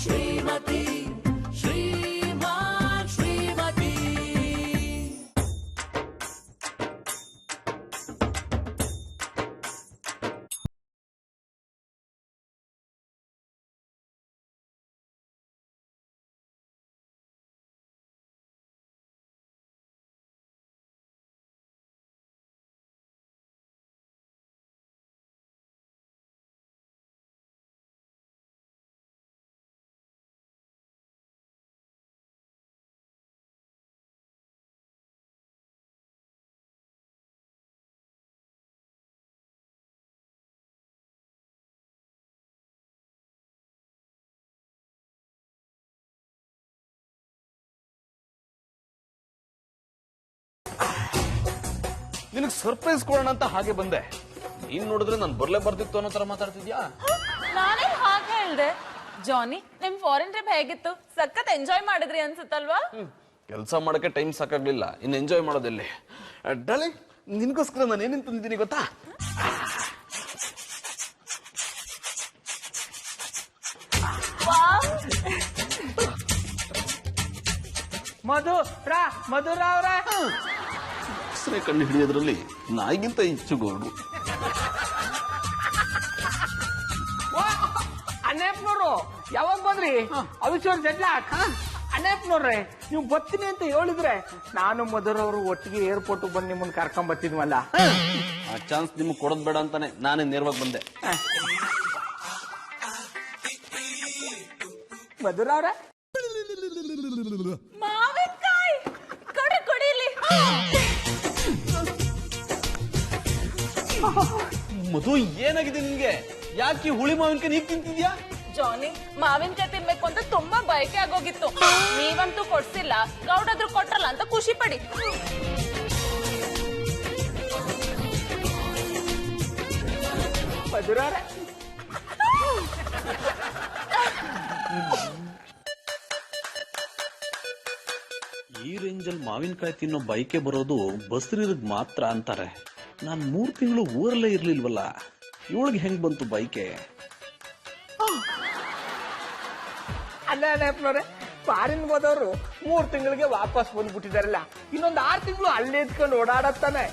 ಶ್ರೀಮತಿ ಶ್ರೀಮಾನ್ ಶ್ರೀಮತಿ. ನಿನಗೆ ಸರ್ಪ್ರೈಸ್ ಕೊಡೋಣ ಅಂತ ಹಾಗೆ ಬಂದೆ. ನೀನ್ ನೋಡಿದ್ರೆ ನಾನು ಬರ್ಲೇ ಬರ್ತಿತ್ತು ಅನ್ನೋ ತರ ಮಾತಾಡ್ತಿದ್ಯಾ? ನಾನೇ ಹಾಗೆ ಹೇಳ್ದೆ. ಜಾನಿ, ನಿಮ್ ಫಾರಿನ್ ಟ್ರಿಪ್ ಹೇಗಿತ್ತು? ಸಖತ್ ಎಂಜಾಯ್ ಮಾಡಿದ್ರಿ ಅನ್ಸುತ್ತಲ್ವಾ? ಕೆಲಸ ಮಾಡಕ್ಕೆ ಟೈಮ್ ಸಾಕಾಗ್ಲಿಲ್ಲ, ಇನ್ನು ಎಂಜಾಯ್ ಮಾಡೋದೆಲ್ಲಿ. ಡಾರ್ಲಿಂಗ್, ನಿನ್ಗೋಸ್ಕರ ನಾನು ಏನೇನ್ ತಂದಿದ್ದೀನಿ ಗೊತ್ತಾ? ಮಧುರ ಅವ್ರ ಹೆಸರೇ ಕಂಡು ಹಿಡಿಯೋದ್ರಲ್ಲಿ ನಾಯಿಗಿಂತ ಹೆಚ್ಚು ಗೋರ್ಡು. ಅಣ್ಣಪ್ಪನವ್ರು ಯಾವಾಗ ಬಂದ್ರಿ? ಅವಿಶ್ವರ್ ಜಡ್ಲಾಕ್ ಅಣ್ಣಪ್ಪನವ್ರೆ, ನೀವು ಬರ್ತೀನಿ ಅಂತ ಹೇಳಿದ್ರೆ ನಾನು ಮಧುರ ಅವರು ಒಟ್ಟಿಗೆ ಏರ್ಪೋರ್ಟ್ ಬಂದು ನಿಮ್ಮನ್ನ ಕರ್ಕೊಂಡ್ ಬರ್ತಿದ್ವಲ್ಲ. ಆ ಚಾನ್ಸ್ ನಿಮ್ಗೆ ಕೊಡೋದ್ ಬೇಡ ಅಂತಾನೆ ನಾನೇ ನೇರವಾಗಿ ಬಂದೆ. ಮಧುರ ಅವ್ರ ಮಾವಿನಕಾಯಿ ಕೊಡಿ ಕೊಡಿಲಿ. ಮಧು, ಏನಾಗಿದೆ ನಿನ್ಗೆ? ಯಾಕೆ ಹುಳಿ ಮಾವಿನಕಾಯಿ ನೀಗ್ ತಿಂತಿದ್ಯಾ? ಜಾನಿ, ಮಾವಿನಕಾಯಿ ತಿನ್ಬೇಕು ಅಂತ ತುಂಬಾ ಬಯಕೆ ಆಗೋಗಿತ್ತು. ನೀವಂತೂ ಕೊಡ್ಸಿಲ್ಲ, ಗೌಡಾದ್ರು ಕೊಟ್ರಲ್ಲ ಅಂತ ಖುಷಿ ಪಡಿ. ಮಧುರ ಅವ್ರ ಈ ರೇಂಜಲ್ಲಿ ಮಾವಿನಕಾಯಿ ತಿನ್ನೋ ಬೈಕೆ ಬರೋದು ಬಸ್ರಿರ್ಗ್ ಮಾತ್ರ ಅಂತಾರೆ. ನಾನ್ 3 ತಿಂಗಳು ಊರಲ್ಲೇ ಇರ್ಲಿಲ್ವಲ್ಲ, ಇವಳಿಗೆ ಹೆಂಗ್ ಬಂತು ಬೈಕೆ? ಅಣ್ಣಪ್ಪನವ್ರೆ, ಫಾರಿನ್ ಹೋದವ್ರು 3 ತಿಂಗಳಿಗೆ ವಾಪಸ್ ಬಂದ್ಬಿಟ್ಟಿದಾರಲ್ಲ, ಇನ್ನೊಂದು 6 ತಿಂಗಳು ಅಲ್ಲೇ ಇದ್ಕೊಂಡು ಓಡಾಡತ್ತಾನೆ.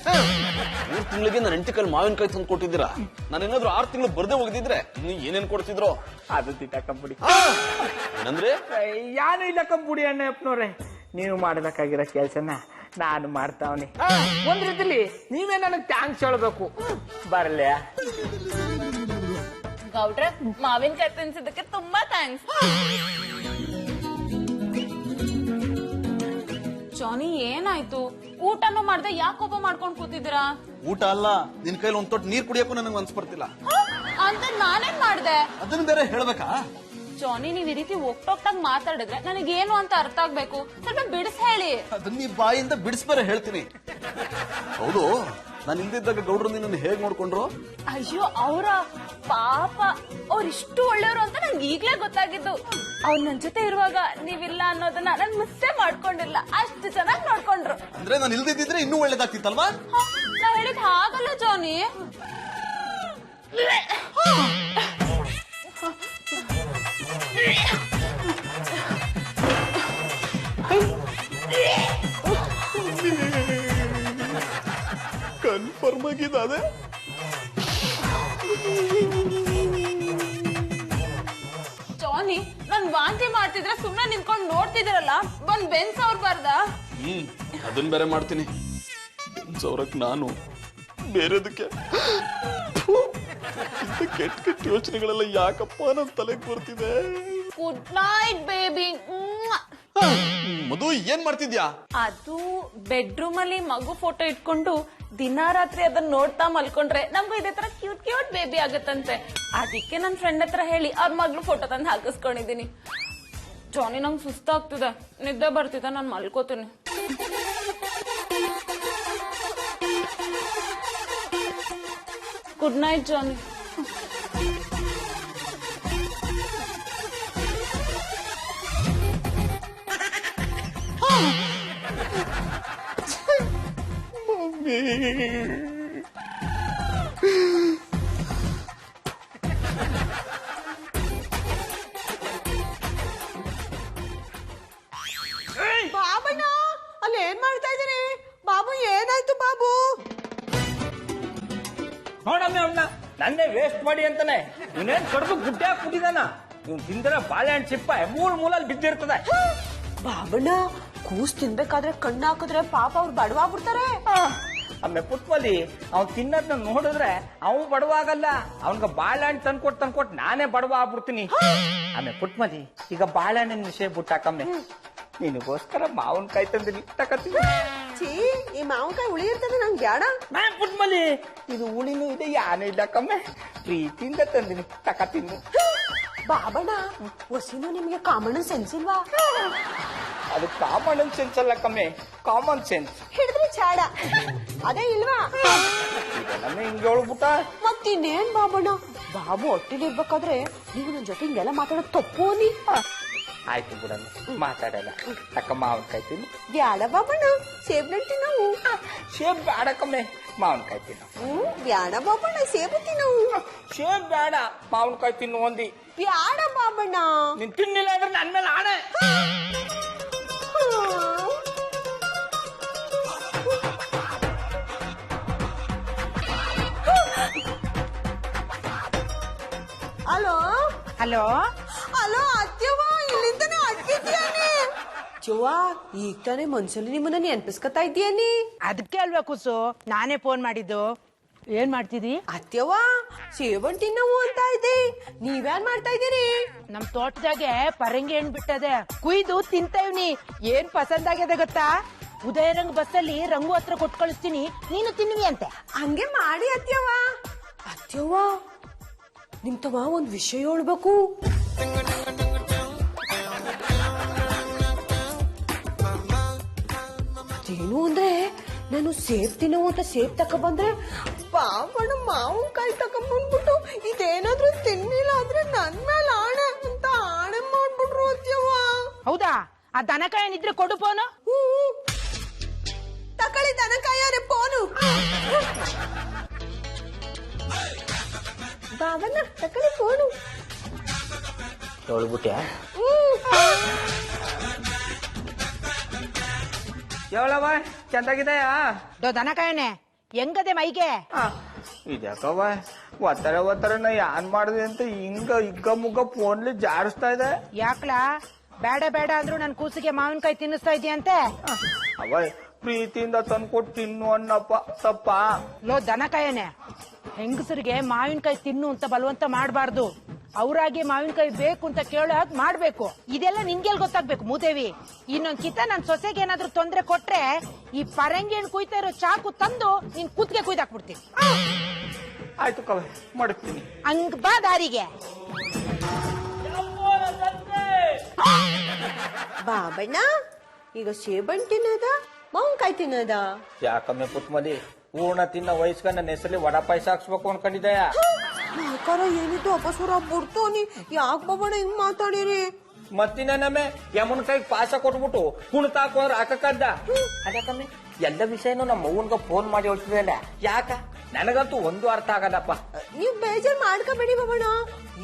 3 ತಿಂಗಳಿಗೆ ನನ್ನ ಹೆಂಡತಿ ಕೈಲಿ ಮಾವಿನಕಾಯಿ ತಂದು ಕೊಟ್ಟಿದ್ದೀರಾ. ನಾನು ಏನಾದ್ರು 6 ತಿಂಗಳು ಬರ್ದೇ ಹೋಗಿದ್ರೆ ನೀವು ಏನೇನ್ ಕೊಡ್ತಿದ್ರು? ಅದು ತಿನ್ನಕಂಬಿಡಿ. ಏನಂದ್ರೆ? ಯಾನು ಇಲ್ಲ ಕಂಬುಡಿ ಅಣ್ಣಪ್ಪನವ್ರೆ, ನೀವು ಮಾಡಬೇಕಾಗಿರೋ ಕೆಲ್ಸನ ನಾನು ಮಾಡ್ತಾವನಿ. ಒಂದ್ ರೀತಿಲಿ ನೀವೇ ನನಗ್ ಥ್ಯಾಂಕ್ಸ್ ಹೇಳ್ಬೇಕು. ಬರಲ್ಲ ಗೌಡ್ರೆ, ಮಾವಿನಕಾಯಿ ತಿನ್ಸಿದ್ದಕ್ಕೆ ತುಂಬಾ ಥ್ಯಾಂಕ್ಸ್. ಜಾನಿ, ಏನಾಯ್ತು? ಊಟನೂ ಮಾಡ್ದೆ ಯಾಕೆ ಕೋಪ ಮಾಡ್ಕೊಂಡ್ ಕೂತಿದ್ದೀರಾ? ಊಟ ಅಲ್ಲ, ನಿನ್ ಕೈಲಿ ಒಂದ್ ತೊಟ್ಟು ನೀರ್ ಕುಡಿಯಕ್ಕೂ ನನಗೆ ಮನ್ಸ್ ಬರ್ತಿಲ್ಲ ಅಂತ ನಾನೇನ್ ಮಾಡ್ದೆ? ಅದನ್ನ ಬೇರೆ ಹೇಳ್ಬೇಕಾ? ಜಾನಿ, ನೀವ್ ಈ ರೀತಿ ಒಕ್ಟೊಕ್ಟಾಗಿ ಮಾತಾಡಿದ್ರೆ ನನಗೇನು ಅಂತ ಅರ್ಥ ಆಗ್ಬೇಕು. ಸ್ವಲ್ಪ ಬಿಡಿಸ್ ಹೇಳಿ. ಅದನ್ನ ನೀ ಬಾಯಿಂದ ಬಿಡಿಸ್ಬೇರೆ ಹೇಳ್ತೀನಿ. ಹೌದು, ನಾನು ಇಲ್ದಿದ್ದಾಗ ಗೌಡ್ರು ನಿನ್ನ ಹೇಗ್ ನೋಡ್ಕೊಂಡ್ರು? ಅಯ್ಯೋ, ಅವರ ಪಾಪ, ಅವ್ರಿಷ್ಟು ಒಳ್ಳೆಯವರು ಅಂತ ನಂಗೆ ಈಗ್ಲೇ ಗೊತ್ತಾಗಿದ್ದು. ಅವ್ರ ನನ್ ಜೊತೆ ಇರುವಾಗ ನೀವಿಲ್ಲ ಅನ್ನೋದನ್ನ ನನ್ ಮಿಸ್ಸೇ ಮಾಡ್ಕೊಂಡಿಲ್ಲ, ಅಷ್ಟು ಚೆನ್ನಾಗಿ ನೋಡ್ಕೊಂಡ್ರು. ಅಂದ್ರೆ ನಾನು ಇಲ್ದಿದ್ರೆ ಇನ್ನೂ ಒಳ್ಳೇದಾಗ್ತಿತ್ತಲ್ವಾ? ನಾ ಹೇಳಿದ್ ಹಾಗಲ್ಲ ಜಾನಿ. ಕನ್ಫರ್ಮ್ ಆಗಿದೆ. ಜಾನಿ, ನಾನ್ ವಾಂತಿ ಮಾಡ್ತಿದ್ರೆ ಸುಮ್ನೆ ನಿಂತ್ಕೊಂಡು ನೋಡ್ತಿದ್ರಲ್ಲ, ಬಂದ್ ಬೆನ್ಸ್ ಅವ್ರಬಾರ್ದ? ಅದನ್ನ ಬೇರೆ ಮಾಡ್ತೀನಿ. ಬೆನ್ಸವ್ರಕ್ ನಾನು ಬೇರೆದಕ್ಕೆ ಕೆಟ್ಟ ಕೆಟ್ಟ ಯೋಚನೆಗಳೆಲ್ಲ ಯಾಕಪ್ಪ ನನ್ನ ತಲೆಗೆ ಬರ್ತಿದೆ. Good night baby. ಮಧು, ಏನ್ ಮಾಡ್ತಿದ್ಯಾ? ಅದು ಬೆಡ್ರೂಮ್ ಅಲ್ಲಿ ಮಗು ಫೋಟೋ ಇಟ್ಕೊಂಡು ದಿನ ರಾತ್ರಿ ಅದನ್ನ ನೋಡ್ತಾ ಮಲ್ಕೊಂಡ್ರೆ ನಮ್ಗೂ ಇದೇ ತರ ಕ್ಯೂಟ್ ಕ್ಯೂಟ್ ಬೇಬಿ ಆಗತ್ತಂತೆ. ಅದಕ್ಕೆ ನನ್ ಫ್ರೆಂಡ್ ಹತ್ರ ಹೇಳಿ ಅವ್ರ ಮಗಳು ಫೋಟೋ ತಂದು ಹಾಕಿಸ್ಕೊಂಡಿದೀನಿ. ಜಾನಿ, ನಂಗೆ ಸುಸ್ತಾಗ್ತಿದೆ, ನಿದ್ದೆ ಬರ್ತಿದೆ, ನಾನು ಮಲ್ಕೋತೀನಿ. ಗುಡ್ ನೈಟ್ ಜಾನಿ. ನನ್ನೇ ವೇಸ್ಟ್ ಮಾಡಿ ಅಂತಾನೆ. ಇವನೇನ್ ಕಡ್ದು ಗುಡ್ಡೆ ಹಾಕ್ಬಿಟ್ಟಿದಾನ. ಇವ್ನು ತಿಂದ್ರೆ ಬಾಳೆಹಣ್ಣು ಚಿಪ್ಪ ಮೂಲಲ್ಲಿ ಬಿದ್ದಿರ್ತದೆ. ಬಾಬಣ್ಣ ಕೂಸ್ ತಿನ್ಬೇಕಾದ್ರೆ ಕಣ್ಣು ಹಾಕಿದ್ರೆ ಪಾಪ ಅವ್ರು ಬಡವಾಗ್ಬಿಡ್ತಾರೆ. ಆಮೇಲೆ ಪುಟ್ಮಲಿ ಅವ್ನ್ ತಿನ್ನೋದ್ನ ನೋಡಿದ್ರೆ ಅವ್ನು ಬಡವಾಗಲ್ಲ, ಅವನ್ಗ ಬಾಳೆಹಣ್ಣು ತಂದ್ಕೊಟ್ ನಾನೇ ಬಡವ ಆಗ್ಬಿಡ್ತೀನಿ. ಆಮೇಲೆ ಪುಟ್ಮಲಿ ಈಗ ಬಾಳೆಹಣ್ಣಿನ ವಿಷಯ ಬಿಟ್ಟಾಕಮ್ಮೆ, ನಿನಗೋಸ್ಕರ ಮಾವಿನಕಾಯಿ ತಂದಿನಿ, ತಕತೀನಿ. ಈ ಮಾವಿನಕಾಯಿ ಉಳಿ ಇರ್ತದೆ ನಂಗೆ ಬ್ಯಾಡ. ಪುಟ್ಮಲಿ ಇದು ಉಳಿನೂ ಇದೆ, ಯಾನು ಇಲ್ಲ ಕಮ್ಮೆ, ಪ್ರೀತಿಯಿಂದ ತಂದಿನಿ, ತಕತೀನಿ. ಬಾಬಣ್ಣ ಹೊಸಿನು ನಿಮ್ಗೆ ಕಾಮನ್ ಸೆನ್ಸ್ ಇಲ್ವಾ? ಅದು ಕಾಮನ್ ಸೆನ್ಸ್ ಅಲ್ಲ ಕಮ್ಮೆ, ಕಾಮನ್ ಸೆನ್ಸ್. ಹಿಡಿದ್ರೆ ಚಾಡ ಅದೇ ಇಲ್ವಾ? ನನ್ನ ಹಿಂಗೆ ಹೇಳ್ಬಿಟ್ಟ. ಮತ್ತಿನ್ನೇನ್ ಬಾಬಣ್ಣ, ಬಾಬು ಹೊಟ್ಟಿಲಿರ್ಬೇಕಾದ್ರೆ ನೀವು ನನ್ ಜೊತೆ ಹಿಂಗೆಲ್ಲ ಮಾತಾಡೋದು ತಪ್ಪು ನೀ. ಆಯ್ತು ಬಿಡಲ್ಲ, ಮಾತಾಡಲ್ಲ. ತಕ್ಕ ಮಾವಿನಕಾಯಿ ತಿನ್ನು. ಬ್ಯಾಡ ಬಾಬಣ್ಣ, ಸೇಬ್ ನಟ್ಟಿ ನಾವು. ಸೇಬ್ ಬೇಡ ಕಮ್ಮೆ, ಮಾವಿನಕಾಯಿ ತಿನ್ನು. ಬ್ಯಾಡ ಬಾಬಣ್ಣ, ಸೇಬು ತಿನ್ನವು. ಸೇಬ್ ಬೇಡ, ಮಾವಿನಕಾಯಿ ತಿನ್ನು ಒಂದಿ. ಬ್ಯಾಡ ಬಾಬಣ್ಣ. ನೀನ್ ತಿನ್ನಿಲ್ಲ ಅಂದ್ರೆ ನನ್ ಮೇಲೆ ಆಣೆ. ಹಲೋ ಹಲೋ ಹಲೋ ಅತ್ಯವ್ವ, ಇಲ್ಲಿಂದನೇ ಅಡ್ಗಿದ್ಯಾನೆ. ಚವ್ವ ಈಗ ತಾನೇ ಮನ್ಸಲ್ಲಿ ನಿಮ್ಮನ್ನ ನೆನ್ಪಿಸ್ಕೊತಾ ಇದ್ದೀಯಾನಿ. ಅದಕ್ಕೆ ಅಲ್ವಾ ಕುಸು ನಾನೇ ಫೋನ್ ಮಾಡಿದ್ದು. ಏನ್ ಮಾಡ್ತಿದಿ? ಅತ್ಯವ್ವ ಸೇಬನ್ ತಿನ್ನವು ಅಂತ ಇದ್ದೆ, ನೀವ್ಯಾನ್ ಮಾಡ್ತಾ ಇದ್ದೀರಿ? ನಮ್ ತೋಟದಾಗೆ ಪರಂಗಿ ಹಣ್ಣು ಬಿಟ್ಟದೆ, ಕುಯ್ದು ತಿಂತ ಇವ್ನಿ. ಏನ್ ಪಸಂದ್ ಆಗ್ಯದ ಗೊತ್ತಾ? ಉದಯರಂಗ್ ಬಸ್ಸಲ್ಲಿ ರಂಗು ಹತ್ರ ಕೊಟ್ಟು ಕಳಿಸ್ತೀನಿ, ನೀನು ತಿನ್ವಿ ಅಂತೆ. ಹಂಗೆ ಮಾಡಿ ಅತ್ಯವ್ವ. ಅತ್ಯವ್ವ ನಿಮ್ ತವ ಒಂದ್ ವಿಷಯ ಹೇಳ್ಬೇಕು. ಏನು ಅಂದ್ರೆ ನಾನು ಸೇಬ್ ತಿನ್ನವು ಅಂತ ಸೇಬ್ ತಕೊಂಡ್ಬಂದ್ರೆ ಬಾಬಣ್ಣ ಮಾವಿನಕಾಯಿ ತಕೊಂಡ್ಬಂದ್ಬಿಟ್ಟು ಇದೇನಾದ್ರೂ ತಿನ್ನಿಲ್ಲ ಆದ್ರೆ ನನ್ ಮೇಲೆ ಆಣೆ ಅಂತ ಆಣೆ ಮಾಡ್ಬಿಟ್ರು ಅತ್ಯವ್ವ. ಹೌದಾ? ಆ ದನಕಾಯಿ ಏನಿದ್ರೆ ಕೊಡು ಫೋನು. ತಕೊಳ್ಳಿ ದನಕಾಯವ್ರೆ ಫೋನು. ಬಾಬಣ್ಣ ತಕೊಳ್ಳಿ ಫೋನು. ಹೇಳ್ಬಿಟ್ಯಾ? ಹೇಳವ, ಚಂದಾಗಿದೆಯಾ? ದನಕಾಯನೆ ಹೆಂಗದೆ ಮೈಗೆ? ಇದ್ಯಾಕವ ಒತ್ತರ ನಾ ಯಾನ್ ಮಾಡಿದೆ ಅಂತ ಹಿಂಗ ಹಿಗ್ಗ ಮುಗ್ಗ ಫೋನ್ಲಿ ಜಾರಿಸ್ತಾ ಇದೆ. ಯಾಕ್ಲಾ? ಬೇಡ ಬೇಡ ಅಂದ್ರು ನನ್ ಕೂಸಿಗೆ ಮಾವಿನಕಾಯಿ ತಿನ್ನಿಸ್ತಾ ಇದೆಯಂತೆ. ಅವ ಪ್ರೀತಿಯಿಂದ ತಂದ್ಕೊಟ್ಟು ತಿನ್ನು ಅನ್ನಪ್ಪ, ತಪ್ಪ? ಲೋ ದನಕಾಯನೆ, ಹೆಂಗಸರಿಗೆ ಮಾವಿನಕಾಯಿ ತಿನ್ನು ಅಂತ ಬಲವಂತ ಮಾಡಬಾರ್ದು. ಅವ್ರಾಗೆ ಮಾವಿನಕಾಯಿ ಬೇಕು ಅಂತ ಕೇಳೋಕ್ ಮಾಡ್ಬೇಕು. ಇದೆಲ್ಲ ನಿನ್ಗೆಲ್ ಗೊತ್ತಾಗ್ಬೇಕು ಮೂದೇವಿ. ಇನ್ನೊಂದ್ ಕಿತ ನನ್ ಸೊಸೆಗೆ ಏನಾದ್ರು ತೊಂದ್ರೆ ಕೊಟ್ರೆ ಈ ಪರಂಗಿ ಹಣ್ಣು ಕುಯ್ತಾ ಇರೋ ಚಾಕು ತಂದು ನಿನ್ ಕೂತ್ಗೆ ಕುಯ್ದಾಕ್ಬಿಡ್ತೀನಿ. ಆಯ್ತು ಕವೆ, ಮಡಗ್ತೀನಿ. ಹಂಗ್ ಬಾ ದಾರಿಗೆ. ಬಾಬಣ್ಣ ಈಗ ಸೇಬಣ್ ತಿನ್ನದ ಮಾವಿನಕಾಯಿ ತಿನ್ನದ? ಯಾಕಮ್ಮೆ ಪುಟ್ಮಲಿ, ಹೂರ್ಣ ತಿನ್ನ ವಯಸ್ಕ ನನ್ನ ಹೆಸರಲ್ಲಿ ವಡ ಪಾಯಸ ಹಾಕ್ಸ್ಬೇಕು ಅನ್ಕೊಂಡಿದ್ದಯ. ಯಾಕಾರ ಏನಿತ್ತು ಅಪಸ್ವರ ಬಿಡ್ತೋನಿ, ಯಾಕೆ ಬಾಬಣ್ಣ ಹಿಂಗ್ ಮಾತಾಡಿರಿ? ಮತ್ತಿನ ನಮ್ಮೆ ಯಮುನ್ ಕೈಗೆ ಪಾಸ ಕೊಟ್ಬಿಟ್ಟು ಕುಣಿತಾಕೋರ್ ಹಾಕಕ್ಕದ್ದ. ಅದಕ್ಕಮ್ಮೆ ಎಲ್ಲ ವಿಷಯನೂ ನಮ್ಮ ಅವ್ವನ್ಗ ಫೋನ್ ಮಾಡಿ ಹೇಳ್ತಿದಲ್ಲ, ಯಾಕ? ನನಗಂತೂ ಒಂದು ಅರ್ಥ ಆಗಲ್ಲಪ್ಪ. ನೀವ್ ಬೇಜಾರ್ ಮಾಡ್ಕೋಬೇಡಿ ಬಾಬಣ್ಣ.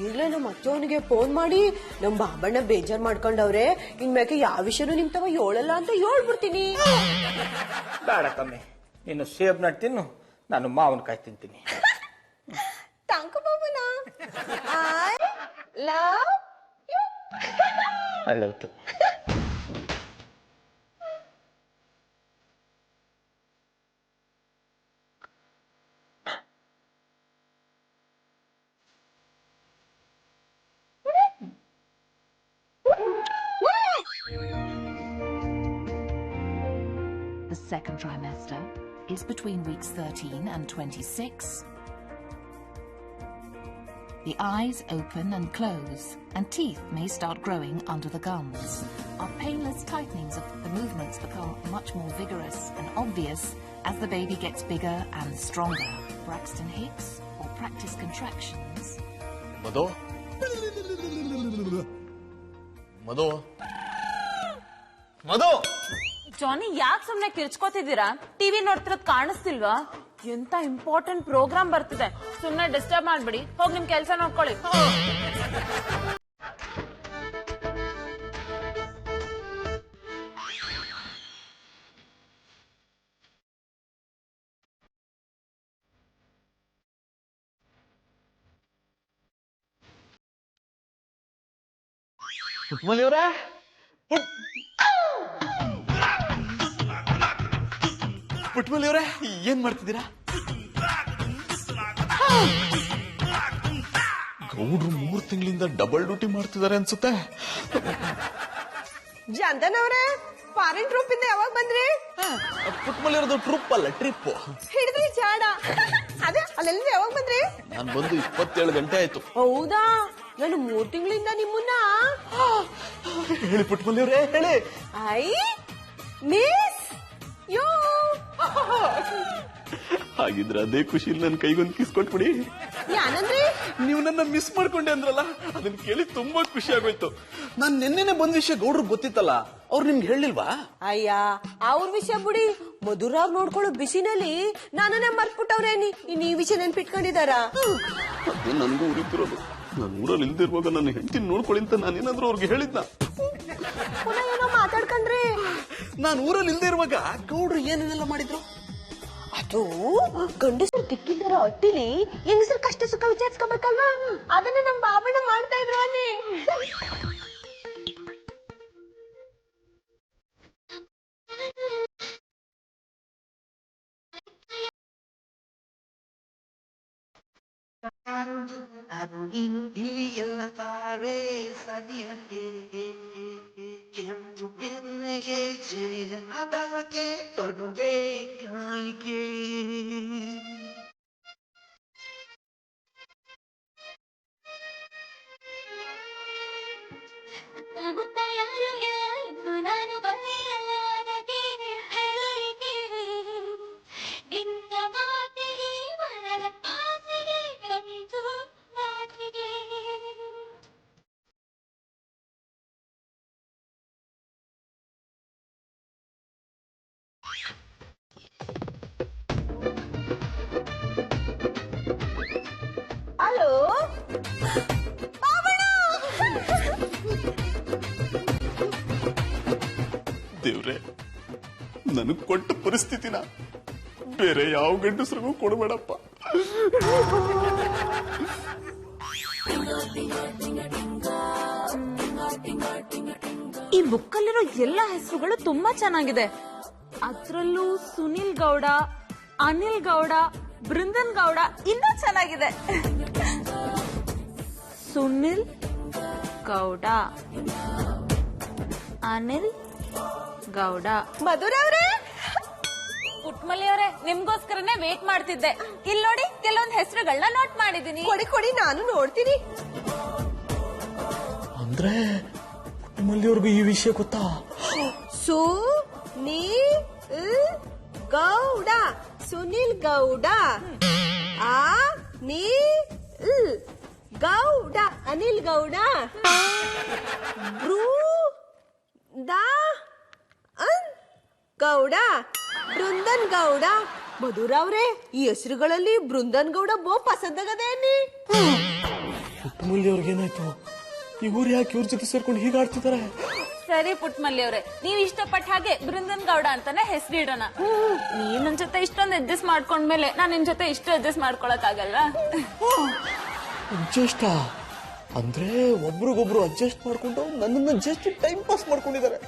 ಈಗ್ಲೇ ನಮ್ಮ ಅಚ್ಚವನಿಗೆ ಫೋನ್ ಮಾಡಿ ನಮ್ ಬಾಬಣ್ಣ ಬೇಜಾರ್ ಮಾಡ್ಕೊಂಡವ್ರೆ, ಇನ್ಮ್ಯಾಕೆ ಯಾವ ವಿಷಯನೂ ನಿಮ್ ತವ ಹೇಳಲ್ಲ ಅಂತ ಹೇಳ್ಬಿಡ್ತೀನಿ. ಬೇಡ ಕಮ್ಮಿ, ನೀನು ಸೇಬ್ ನಟ್ ತಿನ್ನು, ನಾನು ಮಾವಿನಕಾಯಿ ತಿಂತೀನಿ. Thank you Babanna. I love you. ಅಲ್ಲವತ್ತು The second trimester is between weeks 13 and 26. The eyes open and close, and teeth may start growing under the gums. Our painless tightenings of the movements become much more vigorous and obvious as the baby gets bigger and stronger. Braxton Hicks or practice contractions. ಮಧು ಮಧು ಮಧು ಜಾನಿ, ಯಾಕೆ ಸುಮ್ನೆ ಕಿರ್ಚ್ಕೋತಿದ್ದೀರಾ? TV ನೋಡ್ತಿರೋದ್ ಕಾಣಿಸ್ತಿಲ್ವಾ? ಎಂತ important program ಬರ್ತಿದೆ, ಸುಮ್ನೆ disturb ಮಾಡ್ಬಿಡಿ. ಹೋಗಿ ನಿಮ್ ಕೆಲ್ಸ ನೋಡ್ಕೊಳ್ಳಿ. ಪುಟ್ಮಲಿ ಅವರೇ, ಪುಟ್ಮಲಿ ಅವರೇ, ಏನ್ ಮಾಡ್ತಿದ್ದೀರಾ? ಗೌಡ್ರು 3 ತಿಂಗಳಿಂದ ಡಬಲ್ ಡ್ಯೂಟಿ ಮಾಡ್ತಿದ್ದಾರೆ ಅನ್ಸುತ್ತೆ. ಜಂದನ್ ಅವ್ರೆ, ಫಾರಿನ್ ಟ್ರೂಪ್ ಇಂದ ಯಾವಾಗ ಬಂದ್ರಿ? ಪುಟ್ಮಲಿ ಅವ್ರದ್ದು ಟ್ರಿಪ್ ಅಲ್ಲ, ಟ್ರಿಪ್. ಹಿಡಿದ್ರಿ ಜಾಡ. ಅದೇ ಅಲ್ಲೆಲ್ಲ ಯಾವಾಗ ಬಂದ್ರಿ? ನಾನು ಬಂದು 27 ಗಂಟೆ ಆಯ್ತು. ಹೌದಾ? ನಾನು 3 ತಿಂಗಳಿಂದ ನಿಮ್ಮನ್ನ ಹೇಳಿ ಪುಟ್ಮಲಿ ಅವರೇ, ಹೇಳಿ. I miss you. ಹಾಗಿದ್ರೆ ಅದೇ ಖುಷಿಲಿ ನನ್ನ ಕೈಗೊಂದು ಕಿಸ್ ಕೊಟ್ಬಿಡಿ. ಯಾನಂದ್ರಿ? ನೀವು ನನ್ನ ಮಿಸ್ ಮಾಡ್ಕೊಂಡೆ ಅಂದ್ರಲ್ಲ, ಅದನ್ನ ಕೇಳಿ ತುಂಬಾ ಖುಷಿ ಆಗೋಯ್ತು. ನಾನ್ ನಿನ್ನೆನೆ ಬಂದ ವಿಷಯ ಗೌಡ್ರು ಗೊತ್ತಿತ್ತಲ್ಲ, ಅವ್ರು ನಿಮ್ಗೆ ಹೇಳಿಲ್ವಾ? ಅಯ್ಯ, ಅವ್ರ ವಿಷಯ ಬಿಡಿ. ಮಧುರಾವ್ ನೋಡ್ಕೊಳ್ಳೋ ಬಿಸಿನಲ್ಲಿ ನಾನನ್ನೇ ಮರ್ತ್ಬಿಟ್ಟವ್ರೇನಿ. ಇನ್ ಈ ವಿಷಯ ನೆನ್ಪಿಟ್ಕೊಂಡಿದಾರ? ಅದೇ ನನಗೂ ಉರಿತಿರೋದು. ನಾನು ಊರಲ್ಲಿ ಇಲ್ದಿರುವಾಗ ನನ್ನ ಹೆಂಡತಿನ ನೋಡ್ಕೊಳ್ಳಿ ಅಂತ ನಾನೇನಾದ್ರೂ ಅವ್ರಿಗೆ ಹೇಳಿದ್ನ? ಪುನಃ ಏನೋ ಮಾತಾಡ್ಕಂಡ್ರಿ. ನಾನು ಊರಲ್ಲಿ ಇಲ್ದೇ ಇರುವಾಗ ಗೌಡ್ರು ಏನೇನೆಲ್ಲ ಮಾಡಿದ್ರು? ಅದು ಗಂಡಸರು ತಿಕ್ಕಿದಾರ ಹೊಟ್ಟಿಲಿ ಹೆಂಗಸರು ಕಷ್ಟ ಸುಖ ವಿಚಾರಿಸ್ಕೋಬೇಕಲ್ವಾ? ಅದನ್ನ ನಮ್ ಬಾಬಣ್ಣ ಮಾಡ್ತಾ ಇದ್ರು ಅನ್ನಿ. ಹಲೋ ದೇವ್ರೆ, ನನಗ್ ಕೊಟ್ಟ ಪರಿಸ್ಥಿತಿನ ಬೇರೆ ಯಾವ ಗಂಡಸ್ರಿಗೂ ಕೊಡಬೇಡಪ್ಪ. ಈ ಬುಕ್ಕಲ್ಲಿರೋ ಎಲ್ಲ ಹೆಸರುಗಳು ತುಂಬಾ ಚೆನ್ನಾಗಿದೆ. ಅದ್ರಲ್ಲೂ ಸುನಿಲ್ ಗೌಡ, ಅನಿಲ್ ಗೌಡ, ಬೃಂದನ್ ಗೌಡ ಇನ್ನೂ ಚೆನ್ನಾಗಿದೆ. ಸುನಿಲ್ ಗೌಡ, ಅನಿಲ್ ಗೌಡ. ಮಧುರವ್ರೆ, ಪುಟ್ಮಲಿ ಅವರೇ, ನಿಮ್ಗೋಸ್ಕರನೇ ವೇಟ್ ಮಾಡ್ತಿದ್ದೆ. ಇಲ್ಲಿ ನೋಡಿ, ಕೆಲವೊಂದು ಹೆಸರುಗಳನ್ನ ನೋಟ್ ಮಾಡಿದೀನಿ. ಕೊಡಿ ಕೊಡಿ, ನಾನು ನೋಡ್ತೀನಿ. ಅಂದ್ರೆ ಪುಟ್ಟಮಲ್ಲಿಯವ್ರಿಗೂ ಈ ವಿಷಯ ಗೊತ್ತಾ? ಸುನಿಲ್ ಗೌಡ, ಸುನಿಲ್ ಗೌಡ, ಅನಿಲ್ ಗೌಡ, ಅನಿಲ್ ಗೌಡ, ಗೌಡ, ಬೃಂದನ್ ಗೌಡ. ಮಧುರವ್ರೆ, ಈ ಹೆಸರುಗಳಲ್ಲಿ ಬೃಂದನ್ ಗೌಡ ಬೋ ಪಸಂದಾಗದೇನಿ. ಪುಟ್ಟಮಲ್ಲಿ ಅವ್ರಿಗೇನಾಯ್ತು? ಇವ್ರು ಯಾಕೆ ಇವ್ರ ಜೊತೆ ಸೇರ್ಕೊಂಡು ಹೀಗಾಡ್ತಿದ್ದಾರೆ? ಸರಿ ಪುಟ್ಮಲ್ಲಿ ಅವರೇ, ನೀವ್ ಇಷ್ಟಪಟ್ಟ ಹಾಗೆ ಬೃಂದನ್ ಗೌಡ ಅಂತಾನೆ ಹೆಸರಿಡೋಣ. ನೀವ್ ನನ್ ಜೊತೆ ಇಷ್ಟೊಂದು ಅಡ್ಜಸ್ಟ್ ಮಾಡ್ಕೊಂಡ್ಮೇಲೆ ನಾನ್ ನಿನ್ ಜೊತೆ ಇಷ್ಟು ಅಡ್ಜಸ್ಟ್ ಮಾಡ್ಕೊಳಕ್ ಆಗಲ್ಲ. ಅಡ್ಜಸ್ಟ್ ಅಂದ್ರೆ ಒಬ್ರಿಗೊಬ್ರು ಅಡ್ಜಸ್ಟ್ ಮಾಡ್ಕೊಂಡು ನನ್ನನ್ನ ಜಸ್ಟ್ ಟೈಮ್ ಪಾಸ್ ಮಾಡ್ಕೊಂಡಿದ್ದಾರೆ.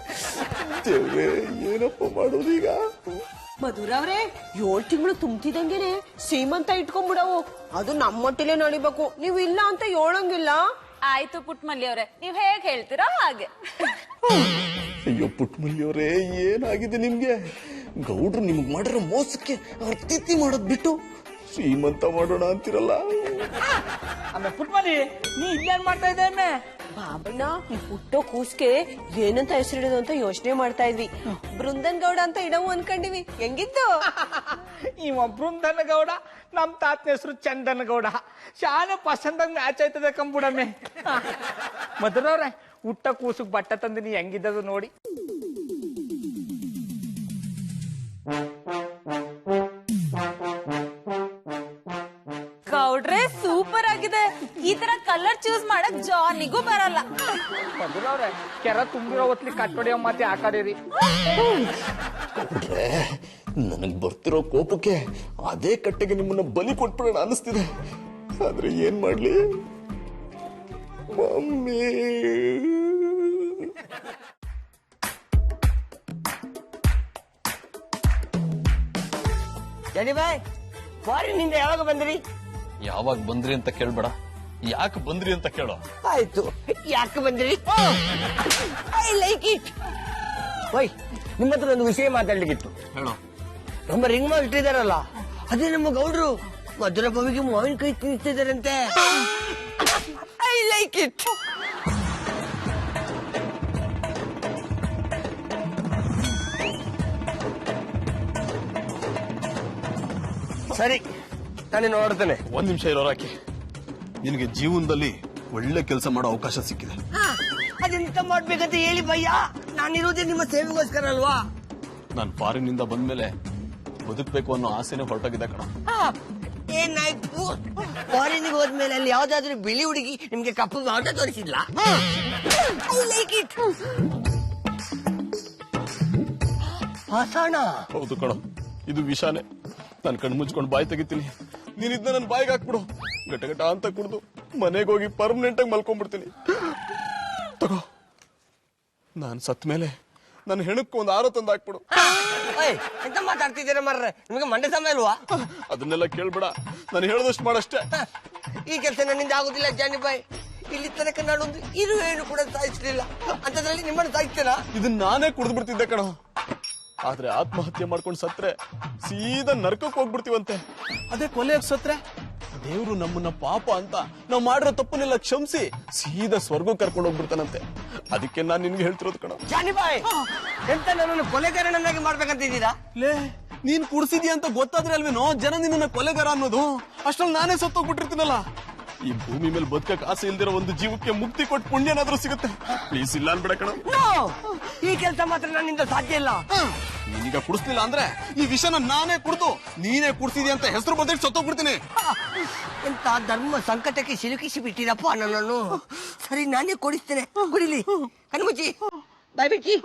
ದೇವ್ರೆ, ಏನಪ್ಪ ಮಾಡೋದು ಈಗ? ಮಧುರವ್ರೆ, 7 ತಿಂಗಳು ತುಂಬ್ತಿದಂಗೆನೆ ಶ್ರೀಮಂತ ಇಟ್ಕೊಂಡ್ಬಿಡವು. ಅದು ನಮ್ಮೊಟ್ಟಿಲೆ ನಡಿಬೇಕು. ನೀವು ಇಲ್ಲ ಅಂತ ಹೇಳಂಗಿಲ್ಲ. ಆಯ್ತು ಪುಟ್ಮಲ್ಲಿ ಅವರೇ, ನೀವ್ ಹೇಗ್ ಹೇಳ್ತೀರೋ ಹಾಗೆ. ಅಯ್ಯೋ ಪುಟ್ಟಮಲ್ಲಿ ಅವರೇ, ಏನಾಗಿದೆ ನಿಮ್ಗೆ? ಗೌಡ್ರು ನಿಮ್ಗೆ ಮಾಡಿರೋ ಮೋಸಕ್ಕೆ ಅವ್ರ ತಿಥಿ ಮಾಡೋದ್ ಬಿಟ್ಟು ಶ್ರೀಮಂತ ಮಾಡೋಣ ಅಂತಿರಲ್ಲ. ಆಮೇಲೆ ಪುಟ್ಮಲಿ, ನೀ ಇಲ್ಲೇನ್ ಮಾಡ್ತಾ ಇದ್ದೆ? ಅಮ್ಮೆ ಬಾಬಣ್ಣ, ಹುಟ್ಟೋ ಕೂಸ್ಗೆ ಏನಂತ ಹೆಸರಿಡೋದು ಅಂತ ಯೋಚನೆ ಮಾಡ್ತಾ ಇದ್ವಿ. ಬೃಂದನ್ ಗೌಡ ಅಂತ ಇಡವು ಅನ್ಕೊಂಡಿವಿ. ಹೆಂಗಿತ್ತು? ಇವ ಬೃಂದನ ಗೌಡ, ನಮ್ ತಾತನ ಹೆಸರು ಚಂದನ ಗೌಡ. ಶಾಲೆ ಪಸಂದಾಗ ಮ್ಯಾಚ್ ಆಯ್ತದೆ ಕಂಬುಡಮ್ಮೆ. ಮಧುರವ್ರೆ, ಹುಟ್ಟ ಕೂಸುಗ್ ಬಟ್ಟ ತಂದಿನಿ, ಹೆಂಗಿದ್ದದು ನೋಡಿ. ಗೌಡ್ರೆ, ಸೂಪರ್ ಆಗಿದೆ. ಈ ತರ ಕಲರ್ ಚೂಸ್ ಮಾಡಕ್ ಜಾನಿಗೂ ಬರಲ್ಲ. ಮಧುರವ್ರೆ, ಕೆರ ತುಂಬಿರೋ ಹೊತ್ಲಿ ಕಟ್ಟೊಡೆಯೋ ಮತ್ತೆ ಹಾಕಾಡಿರಿ. ನನಗ್ ಬರ್ತಿರೋ ಕೋಪಕ್ಕೆ ಅದೇ ಕಟ್ಟೆಗೆ ನಿಮ್ಮನ್ನ ಬಲಿ ಕೊಟ್ಬಿಡೋಣ ಅನಿಸ್ತಿದೆ. ಆದ್ರೆ ಏನ್ ಮಾಡ್ಲಿ ಮಮ್ಮಿ? ಸರಿ ಬಾಯ್, ಫಾರಿನಿಂದ ಯಾವಾಗ ಬಂದ್ರಿ? ಯಾವಾಗ ಬಂದ್ರಿ ಅಂತ ಕೇಳ್ಬೇಡ, ಯಾಕೆ ಬಂದ್ರಿ ಅಂತ ಕೇಳೋ. ಆಯ್ತು, ಯಾಕೆ ಬಂದ್ರಿ? I like it. ಓಯ್, ನಿಮ್ಮ ಹತ್ರ ಒಂದು ವಿಷಯ ಮಾತಾಡ್ಲಿಕ್ಕಿತ್ತು. ಹೇಳೋ. ನಮ್ಮ ರಿಂಗ್ ಮಾಸ್ಟರ್ ಇದಾರಲ್ಲ, ಅದೇ ನಮ್ಮ ಗೌಡ್ರು ಮಧುರ ಬಾವಿಗೆ ಮಾವಿನಕಾಯಿ ತಿನ್ನಿಸ್ತಿದಾರಂತೆ. I like it. ಸರಿ, ನಾನು ನೋಡ್ತೇನೆ. ಒಂದ್ ನಿಮಿಷ ಇರೋರಾಕಿ, ನಿನಗೆ ಜೀವನದಲ್ಲಿ ಒಳ್ಳೆ ಕೆಲಸ ಮಾಡೋ ಅವಕಾಶ ಸಿಕ್ಕಿದೆ. ಅದೆಂತ ಮಾಡ್ಬೇಕಂತ ಹೇಳಿ ಭಯ್ಯ, ನಾನಿರೋದೇ ನಿಮ್ಮ ಸೇವೆಗೋಸ್ಕರ ಅಲ್ವಾ? ನಾನು ಫಾರಿನಿಂದ ಬಂದ್ಮೇಲೆ ಬದುಕ್ಬೇಕು ಅನ್ನೋ ಆಸೆನೇ ಹೊರಟೋಗಿದೆ ಕಣ. ಏನಾಯ್ತು? ಫಾರಿನ್ಗೆ ಹೋದ್ಮೇಲೆ ಅಲ್ಲಿ ಯಾವ್ದಾದ್ರು ಬಿಳಿ ಹುಡುಗಿ ನಿಮ್ಗೆ ಕಪ್ಪು ಮಾಟ ತೋರಿಸಿದ್ಲ? I like it. ಹಾಸಣ. ಹೌದು ಕಣ, ಇದು ವಿಷಾನೇ. ನಾನು ಕಣ್ ಮುಚ್ಕೊಂಡು ಬಾಯಿ ತೆಗಿತೀನಿ, ನೀನ್ ಇದನ್ನ ನನ್ನ ಬಾಯಿಗೆ ಹಾಕ್ಬಿಡು. ಗಟ ಅಂತ ಕುಡ್ದು ಮನೆಗೆ ಹೋಗಿ ಪರ್ಮನೆಂಟ್ ಆಗಿ ಮಲ್ಕೊಂಡ್ಬಿಡ್ತೀನಿ. ತಗೋ, ನಾನು ಸತ್ ಮೇಲೆ ನನ್ನ ಹೆಣಕ್ಕೆ ಒಂದು ಆರೋ ತಂದು ಹಾಕ್ಬಿಡು. ಎಂತ ಮಾತಾಡ್ತಿದ್ದೀರ ಮರ್ರೆ, ನಿಮಗೆ ಮಂಡೆ ಸಮಯ ಅಲ್ವಾ? ಅದನ್ನೆಲ್ಲ ಕೇಳ್ಬೇಡ, ನಾನು ಹೇಳದಷ್ಟು ಮಾಡಷ್ಟೇ. ಈ ಕೆಲಸ ನನ್ನಿಂದ ಆಗುದಿಲ್ಲ ಜಾನಿಬಾಯ್. ಇಲ್ಲಿ ತನಕ ನಾನೊಂದು ಏನು ಕೂಡ ಸಾಯಿಸಲಿಲ್ಲ, ಅಂತದ್ರಲ್ಲಿ ನಿಮ್ಮನ್ನು ಸಾಯಿಸ್ತೀರಾ? ಇದನ್ನ ನಾನೇ ಕುಡಿದು ಬಿಡ್ತಿದ್ದೆ ಕಣ. ಆದ್ರೆ ಆತ್ಮಹತ್ಯೆ ಮಾಡ್ಕೊಂಡು ಸತ್ರೆ ಸೀದಾ ನರ್ಕಕ್ಕೆ ಹೋಗ್ಬಿಡ್ತೀವಂತೆ. ಅದೇ ಕೊಲೆಯಾಗಿ ಸತ್ರೆ ದೇವ್ರು ನಮ್ಮನ್ನ ಪಾಪ ಅಂತ ನಾವು ಮಾಡಿರೋ ತಪ್ಪನ್ನೆಲ್ಲ ಕ್ಷಮಿಸಿ ಸೀದಾ ಸ್ವರ್ಗಕ್ಕೆ ಕರ್ಕೊಂಡು ಹೋಗ್ಬಿಡ್ತಾನಂತೆ. ಅದಕ್ಕೆ ನಾನ್ ನಿನ್ಗೆ ಹೇಳ್ತಿರೋದು ಕಣ. ಜಾನಿಬಾಯ್, ಎಂತ ನನ್ನನ್ನು ಕೊಲೆಗಾರನನ್ನಾಗಿ ಮಾಡ್ಬೇಕಂತಿದ್ದೀರಾ? ಲೇ, ನೀನ್ ಕುಡ್ಸಿದ್ಯಾ ಅಂತ ಗೊತ್ತಾದ್ರೆ ಅಲ್ವೇನೋ ಜನ ನಿನ್ನ ಕೊಲೆಗಾರ ಅನ್ನೋದು. ಅಷ್ಟ್ರಲ್ಲಿ ನಾನೇ ಸತ್ತೋಗ್ಬಿಟ್ಟಿರ್ತೀನಲ್ಲ. ಈ ಭೂಮಿ ಮೇಲೆ ಬದುಕಕ್ಕೆ ಆಸೆ ಇಲ್ದಿರೋ ಒಂದು ಜೀವಕ್ಕೆ ಮುಕ್ತಿ ಕೊಟ್ಟು ಪುಣ್ಯನಾದ್ರೂ ಸಿಗುತ್ತೆ. ಪ್ಲೀಸ್, ಇಲ್ಲ ಅನ್ಬೇಡ ಕಣ. ಈ ಕೆಲಸ ಮಾತ್ರ ನನ್ನಿಂದ ಸಾಧ್ಯ ಇಲ್ಲ. ನೀನೀಗ ಕುಡಿಸ್ಲಿಲ್ಲ ಅಂದ್ರೆ ಈ ವಿಷಯನ ನಾನೇ ಕುಡ್ದು ನೀನೇ ಕುಡ್ಸಿದ್ಯಾ ಅಂತ ಹೆಸರು ಬಂದಿಟ್ಟು ಸತ್ತೋಗ್ಬಿಡ್ತೀನಿ. ಎಂತ ಧರ್ಮ ಸಂಕಟಕ್ಕೆ ಸಿಲುಕಿಸಿ ಬಿಟ್ಟಿರಪ್ಪ ನನ್ನನ್ನು. ಸರಿ, ನಾನೇ ಕೊಡಿಸ್ತೇನೆ, ಕುಡಿಲಿ. ಕಣ್ಮುಚ್ಚಿ, ಬಾಯ್ ಬಿಚ್ಚಿ.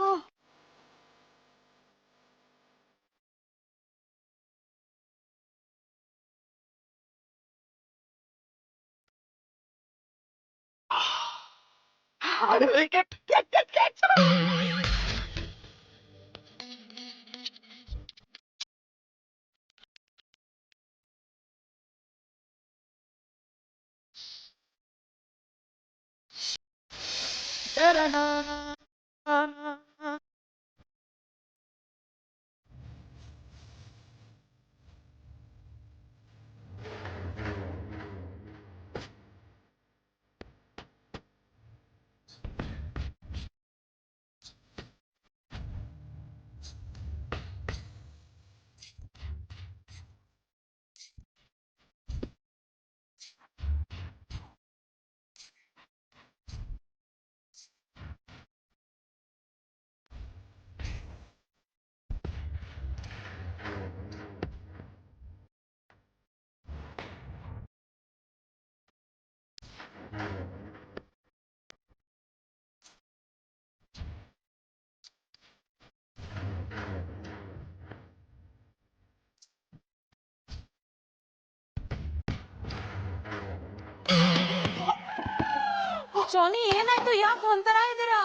ಜಾನಿ, ಏನಾಯ್ತು? ಯಾಕೆ ಒಂಥರ ಇದ್ದೀರಾ?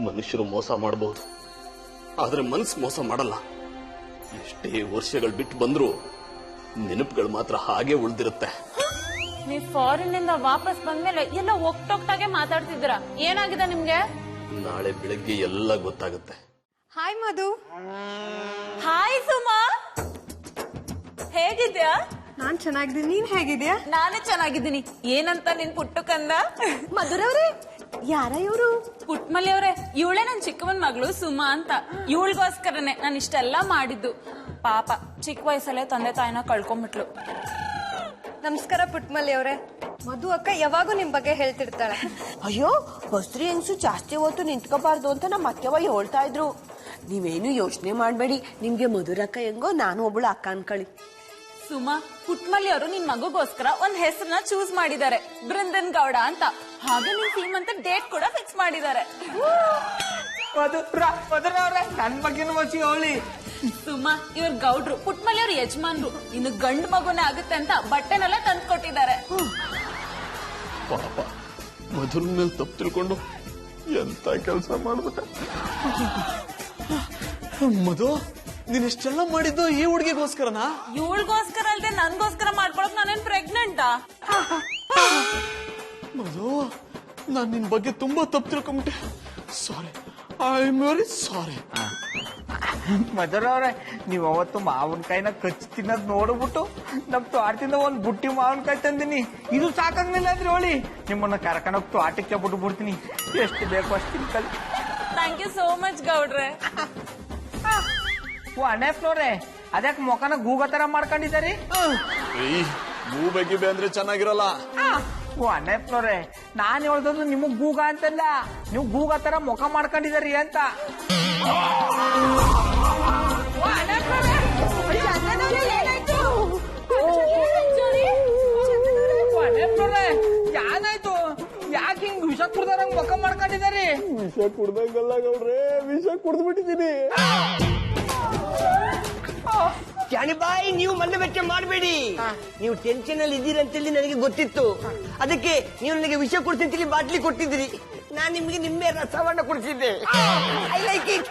ಮನುಷ್ಯರು ಮೋಸ ಮಾಡಬಹುದು, ಆದ್ರೆ ಮನ್ಸು ಮೋಸ ಮಾಡಲ್ಲ. ಎಷ್ಟೇ ವರ್ಷಗಳು ಬಿಟ್ಟು ಬಂದ್ರು ನೆನಪುಗಳು ಮಾತ್ರ ಹಾಗೆ ಉಳ್ದಿರುತ್ತೆ. ನೀವ್ ಫಾರಿನ್ ಇಂದ ವಾಪಸ್ ಬಂದ್ಮೇಲೆ ಎಲ್ಲ ಒಕ್ಟೊಕ್ಟಾಗೆ ಮಾತಾಡ್ತಿದ್ದೀರಾ. ಏನಾಗಿದೆ ನಿಮ್ಗೆ? ನಾಳೆ ಬೆಳಗ್ಗೆ ಎಲ್ಲ ಗೊತ್ತಾಗುತ್ತೆ. ಹಾಯ್ ಮಧು. ಹಾಯ್ ಸುಮಾ, ಹೇಗಿದ್ಯಾ? ನಾನ್ ಚೆನ್ನಾಗಿದ್ದೀನಿ, ನೀನ್ ಹೇಗಿದ್ಯಾ? ನಾನು ಚೆನ್ನಾಗಿದ್ದೀನಿ. ಏನಂತ ನಿನ್ ಪುಟ್ಟು ಕಂದ? ಮಧುರವ್ರೆ, ಯಾರ ಇವ್ರು? ಪುಟ್ಮಲ್ಲಿ ಅವ್ರೆ, ಇವಳೇ ನನ್ ಚಿಕ್ಕವನ್ ಮಗಳು ಸುಮಾ ಅಂತ. ಇವಳಿಗೋಸ್ಕರನೇ ನಾನು ಇಷ್ಟೆಲ್ಲ ಮಾಡಿದ್ದು. ಪಾಪ ಚಿಕ್ಕ ವಯಸ್ಸಲ್ಲೇ ತಂದೆ ತಾಯಿನ ಕಳ್ಕೊಂಡ್ಬಿಟ್ಲು. ನಮಸ್ಕಾರ ಪುಟ್ಮಲ್ಲಿ ಅವರೇ. ಮಧು ಅಕ್ಕ ಯಾವಾಗೂ ನಿಮ್ ಬಗ್ಗೆ ಹೇಳ್ತಿರ್ತಾಳೆ. ಅಯ್ಯೋ, ಬಸ್ರಿ ಹೆಂಗ್ಸು ಜಾಸ್ತಿ ಹೊತ್ತು ನಿಂತ್ಕೋಬಾರ್ದು ಅಂತ ನಮ್ಮ ಅತ್ತೆವ ಹೇಳ್ತಾ ಇದ್ರು. ನೀವೇನು ಯೋಚನೆ ಮಾಡ್ಬೇಡಿ, ನಿಮ್ಗೆ ಮಧುರಕ್ಕ ಹೆಂಗೋ ನಾನು ಒಬ್ಳು ಅಕ್ಕ ಅನ್ಕೊಳ್ಳಿ. ಸುಮಾ, ಪುಟ್ಮಲ್ಲಿ ಅವರು ನಿನ್ ಮಗುಗೋಸ್ಕರ ಒಂದ್ ಹೆಸರನ್ನ ಚೂಸ್ ಮಾಡಿದ್ದಾರೆ, ಬೃಂದನ್ ಗೌಡ ಅಂತ. ಹಾಗೆ ನಿನ್ ಸೀಮಂತ ಡೇಟ್ ಕೂಡ ಫಿಕ್ಸ್ ಮಾಡಿದ್ದಾರೆ. ನನ್ ಬಗ್ಗೆನೂ ಮಚ್ಚಿ ಅವಳಿ. ಸುಮಾ, ಇವ್ರ ಗೌಡ್ರು, ಪುಟ್ಮಲ್ಲಿ ಅವ್ರ ಯಜಮಾನ್ರು. ಇನ್ನು ಗಂಡು ಮಗುನೇ ಆಗುತ್ತೆ ಅಂತ ಬಟ್ಟೆನೆಲ್ಲ ತಂದು ಕೊಟ್ಟಿದ್ದಾರೆ. ಪಾಪ ಮಧುರ ಮೇಲೆ ತಪ್ಪು ತಿಳ್ಕೊಂಡು ಎಂತ ಕೆಲಸ ಮಾಡ್ಬಿಟ್ಟೆ. ಮಧು, ನೀನ್ ಇಷ್ಟೆಲ್ಲ ಮಾಡಿದ್ದು ಈ ಹುಡುಗಿಗೋಸ್ಕರನಾ? ಇವಳಿಗೋಸ್ಕರ ಅಲ್ದೆ ನನ್ಗೋಸ್ಕರ ಮಾಡ್ಕೊಳಕ್ ನಾನೇನ್ ಪ್ರೆಗ್ನೆಂಟಾ? ಮಧು, ನಾನ್ ನಿನ್ ಬಗ್ಗೆ ತುಂಬಾ ತಪ್ಪು ತಿಳ್ಕೊಂಬಿಟ್ಟೆ. ಸಾರಿ, ಐ ಆಮ್ ವೆರಿ ಸಾರಿ. ಮಧುರ ಅವ್ರೆ, ನೀವ್ ಅವತ್ತು ಮಾವಿನಕಾಯಿನ ಕಚ್ಚಿ ತಿನ್ನೋದ್ ನೋಡ್ಬಿಟ್ಟು ನಮ್ ತೋಟದಿಂದ ಒಂದ್ ಬುಟ್ಟಿ ಮಾವಿನಕಾಯಿ ತಂದಿನಿ. ಇದು ಸಾಕಾಗ್ಲಿಲ್ಲ ಅಂದ್ರೆ ಹೇಳಿ, ನಿಮ್ಮನ್ನ ಕರ್ಕೊಂಡೋಗ್ ತೋಟಕ್ಕೆ ಬಿಟ್ಬಿಡ್ತೀನಿ. ಎಷ್ಟು ಬೇಕು ಅಷ್ಟು ತಿನ್ಕಲ್. ಥ್ಯಾಂಕ್ ಯು ಸೋ ಮಚ್ ಗೌಡ್ರೆ. ಓ ಅಣ್ಣಪ್ಪನವ್ರೆ, ಅದಕ್ಕೆ ಮುಖನ ಗೂಗ ತರ ಮಾಡ್ಕೊಂಡಿದ್ದಾರಿ? ಗೂಬೆ ಗಿಬೆ ಅಂದ್ರೆ ಚೆನ್ನಾಗಿರಲ್ಲ. ಓ ಅಣ್ಣಪ್ಪನವ್ರೆ, ನಾನ್ ಹೇಳ್ದದ್ದು ನಿಮಗ್ ಗೂಗ ಅಂತಲ್ಲ, ನೀವು ಗೂಗ ತರ ಮುಖ ಮಾಡ್ಕೊಂಡಿದಾರಿ ಅಂತ. ಏನಾಯ್ತು? ಯಾಕೆ ಹಿಂಗ್ ವಿಷ ಕುಡ್ದಾರಂಗ್ ಮುಖ ಮಾಡ್ಕೊಂಡಿದಾರಿ? ವಿಷ ಕುಡ್ದಂಗಲ್ಲ ಗೌಡ್ರೆ, ವಿಷ ಕುಡ್ದ್ಬಿಟ್ಟಿದ್ದೀನಿ. ಜಾನಿಬಾಯಿ, ನೀವು ಮನೆ ವೆಚ್ಚ ಮಾಡಬೇಡಿ. ನೀವು ಟೆನ್ಷನ್ ಅಲ್ಲಿ ಇದ್ದೀರಂತೇಳಿ ನನಗೆ ಗೊತ್ತಿತ್ತು. ಅದಕ್ಕೆ ನೀವು ನನಗೆ ವಿಷ ಕೊಡ್ತೀನಿ ಬಾಟ್ಲಿ ಕೊಟ್ಟಿದ್ರಿ. ನಾನ್ ನಿಮ್ಗೆ ನಿಮ್ಮೆ ರಸವನ್ನ ಕೊಡ್ತಿದ್ದೆ. I like it.